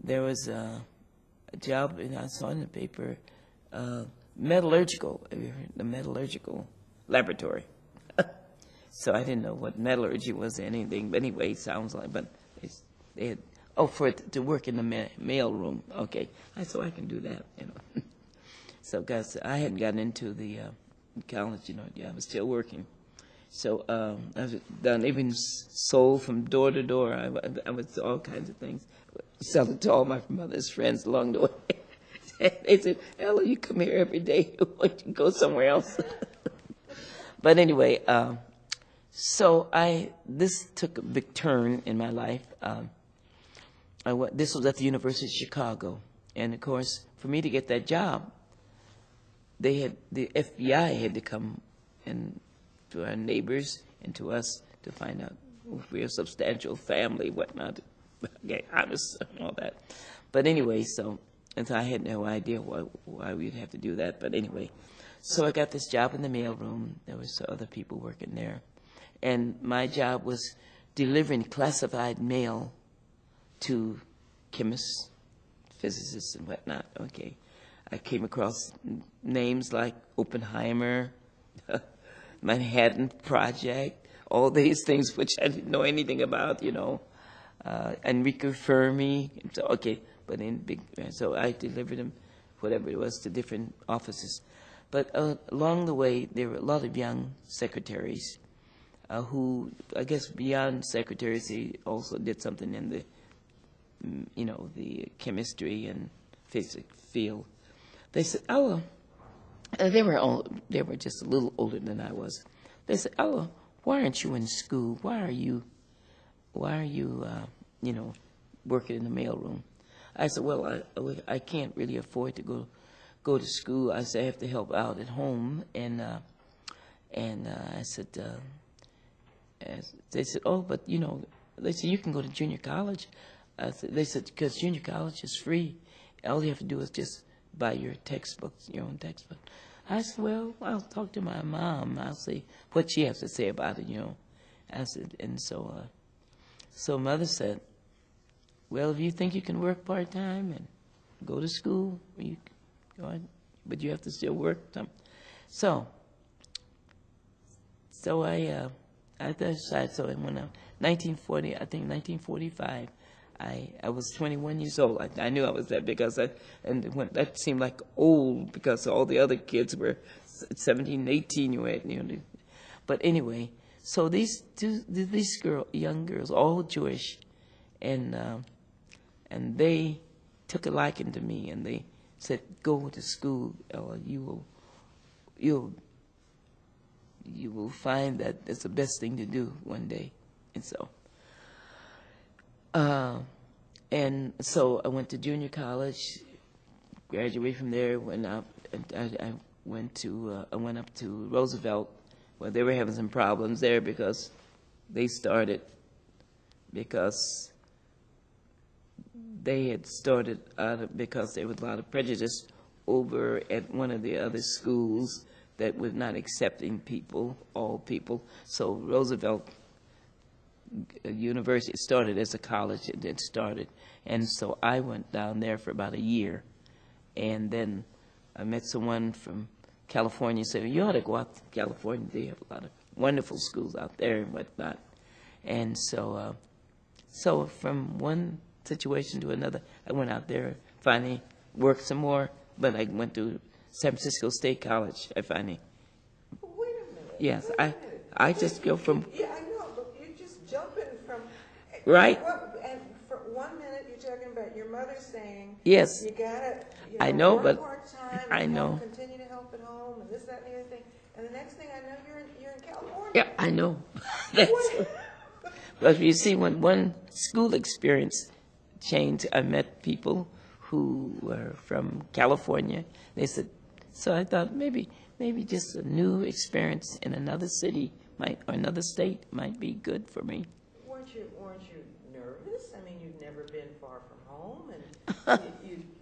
there was a job, and I saw in the paper, metallurgical, have you heard, the metallurgical laboratory. So I didn't know what metallurgy was or anything, but anyway, it sounds like, but they had, oh, for it to work in the mailroom. Okay, so I can do that, you know. So, because I hadn't gotten into the college, you know, yeah, I was still working. So I was done, even sold from door to door. I was all kinds of things, selling to all my mother's friends along the way. They said, Ella, you come here every day. Why don't you go somewhere else? But anyway, so this took a big turn in my life. This was at the University of Chicago. And, of course, for me to get that job, the FBI had to come and to our neighbors and to us to find out if we're a substantial family, whatnot, get honest and all that. But anyway, so I had no idea why we'd have to do that. But anyway, so I got this job in the mailroom. There was other people working there. And my job was delivering classified mail to chemists, physicists, and whatnot. Okay. I came across names like Oppenheimer, Manhattan Project, all these things which I didn't know anything about, you know, Enrico Fermi. So, okay, but so I delivered them, whatever it was, to different offices. But along the way, there were a lot of young secretaries who, I guess, beyond secretaries, they also did something in the, you know, the chemistry and physics field. They said, "Oh, they were just a little older than I was." They said, "Oh, why aren't you in school? Why are you, you know, working in the mailroom?" I said, "Well, I can't really afford to go to school. I said I have to help out at home." And I said, they said, "Oh, but you know," they said, "you can go to junior college." They said, "Because junior college is free. All you have to do is just buy your textbooks, your own textbook." I said, "Well, I'll talk to my mom. I'll see what she has to say about it, you know." I said, and so Mother said, "Well, if you think you can work part-time and go to school, you go ahead, but you have to still work some." So I decided, so when 1940, I think 1945, I was 21 years old. I knew I was that because that seemed like old because all the other kids were 17, 18. You know. But anyway, so these young girls, all Jewish, and they took a liking to me, and they said, "Go to school, Ella. You will find that it's the best thing to do one day." And so I went to junior college, graduated from there, went up, and I went up to Roosevelt. Well, they were having some problems there because they had started because there was a lot of prejudice over at one of the other schools that was not accepting all people. So Roosevelt University started as a college. It started, and so I went down there for about a year, and then I met someone from California. Said, "You ought to go out to California. They have a lot of wonderful schools out there and whatnot." And so from one situation to another, I went out there, finally worked some more, but I went to San Francisco State College. I finally. Wait a minute. Yes, Wait a minute. I just go from. Yeah, I know, but you're just jumping from. Right. And for 1 minute, you're talking about your mother saying. Yes. You gotta. I know, work but part-time, I know. Continue to help at home, and this, that, and the other thing. And the next thing I know, you're in California. Yeah, I know. But you see, when one school experience changed, I met people who were from California. They said, so I thought maybe just a new experience in another city or another state might be good for me. Weren't you nervous? I mean, you've never been far from home, and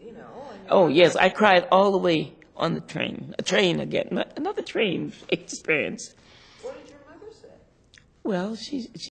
you know. And oh yes, I cried all the way on the train. A train again, another train experience. What did your mother say? Well, she